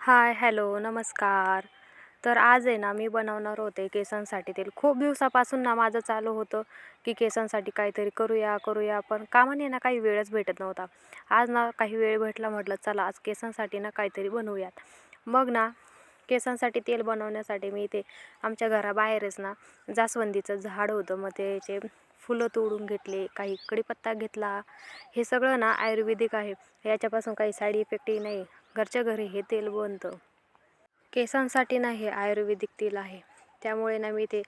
हाय, hello, नमस्कार. तर आज आहे ना, मी बनवणार होते केसांसाठी तेल. खूप दिवसापासून ना माझं चालू होतं, की केसांसाठी काहीतरी करूया, करूया. पण कामाने ना काही वेळच भेटत नव्हता. आज ना काही वेळ भेटला, म्हटलं चला आज केसांसाठी ना काहीतरी बनवूयात. मग ना केसांसाठी तेल बनवण्यासाठी मी इथे आमच्या घराबाहेरच ना जास्वंदीचं झाड होतं. मग त्याचे फुलं तोडून घेतले, काही कढीपत्ता घेतला. हे सगळं ना आयुर्वेदिक आहे. याच्यापासून काही साईड इफेक्टही नाही. घरच्या घरी हे तेल बनतं. केसांसाठी ना हे आयुर्वेदिक तेल आहे. त्यामुळे ना मी ते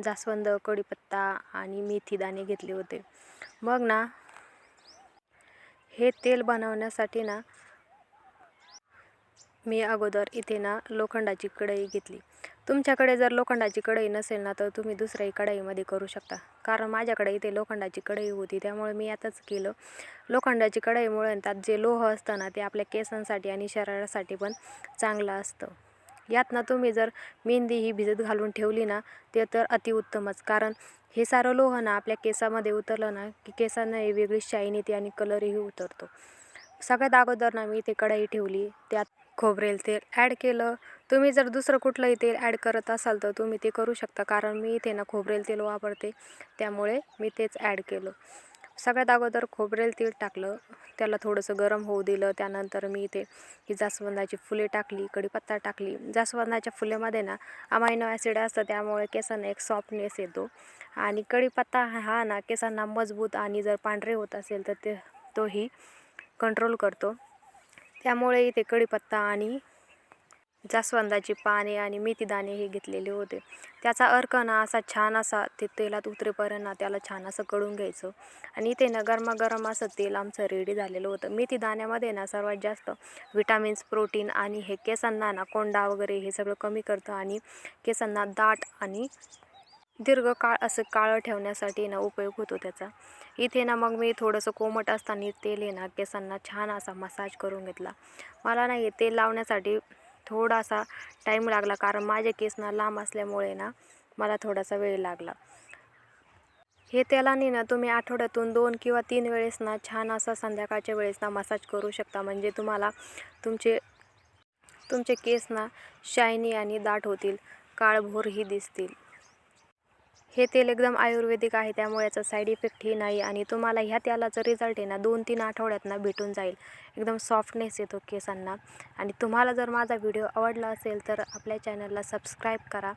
जास्वंद, कढीपत्ता आणि मेथी दाणे घेतले होते. मग ना हे तेल बनवण्यासाठी ना मी अगोदर इथे ना लोखंडाची कढई घेतली. तुमच्याकडे जर लोखंडाची कढई नसेल ना तर तुम्ही दुसऱ्याही कढईमध्ये करू शकता. कारण माझ्याकडे इथे लोखंडाची कढई होती, त्यामुळे मी आताच केलं. लोखंडाची कढईमुळे त्यात जे लोह असतं ना ते आपल्या केसांसाठी आणि शरीरासाठी पण चांगलं असतं. यात ना तुम्ही जर मेहंदी ही भिजत घालून ठेवली ना ते तर अतिउत्तमच. कारण हे सारं लोह ना आपल्या केसामध्ये उतरलं ना की केसांना ही वेगळी शाईन येते आणि कलरही उतरतो. सगळ्यात अगोदर ना मी इथे कढई ठेवली, त्यात खोबरेल तेल ॲड केलं. तुम्ही जर दुसरं कुठलंही तेल ॲड करत असाल तर तुम्ही ते करू शकता. कारण मी इथे ना खोबरेल तेल वापरते, त्यामुळे मी तेच ॲड केलं. सगळ्यात अगोदर खोबरेल तेल टाकलं, त्याला थोडंसं गरम होऊ दिलं. त्यानंतर मी इथे ही जास्वंदाची फुले टाकली, कढीपत्ता टाकली. जास्वंदाच्या फुलेमध्ये ना अमायनो ॲसिड असतं, त्यामुळे केसांना एक सॉफ्टनेस येतो. आणि कढीपत्ता हा ना केसांना मजबूत आणि जर पांढरे होत असेल तर तोही कंट्रोल करतो. त्यामुळे इथे कढीपत्ता आणि जास्वंदाची पाने आणि मेथीदाणे हे घेतलेले होते. त्याचा अर्क ना असा छान असा ते तेलात उतरेपर्यंत ना त्याला छान असं कढून घ्यायचं. आणि इथे ना गरमागरम असं तेल आमचं रेडी झालेलं होतं. मेथीदाण्यामध्ये ना सर्वात जास्त विटामिन्स, प्रोटीन आणि हे केसांना ना कोंडा वगैरे हे सगळं कमी करतं आणि केसांना दाट आणि दीर्घकाळ असं काळं ठेवण्यासाठी ना उपयोग होतो त्याचा. इथे ना मग मी थोडंसं कोमट असताना तेल आहे ना केसांना छान असा मसाज करून घेतला. मला ना हे तेल लावण्यासाठी थोडासा टाईम लागला, कारण माझे केस ना लांब असल्यामुळे ना मला थोडासा वेळ लागला. हे तेलाने ना तुम्ही आठवड्यातून 2 किंवा 3 वेळेस ना छान असा संध्याकाळच्या वेळेस ना मसाज करू शकता. म्हणजे तुम्हाला तुमचे तुमचे केस ना शायनी आणि दाट होतील, काळभोरही दिसतील. हे तेल एकदम आयुर्वेदिक आहे, त्यामुळे याचा साईड इफेक्टही नाही आणि तुम्हाला ह्या तेलाचा रिझल्ट आहे ना 2-3 आठवड्यात ना भेटून जाईल. एकदम सॉफ्टनेस येतो केसांना. आणि तुम्हाला जर माझा व्हिडिओ आवडला असेल तर आपल्या चॅनलला सबस्क्राईब करा.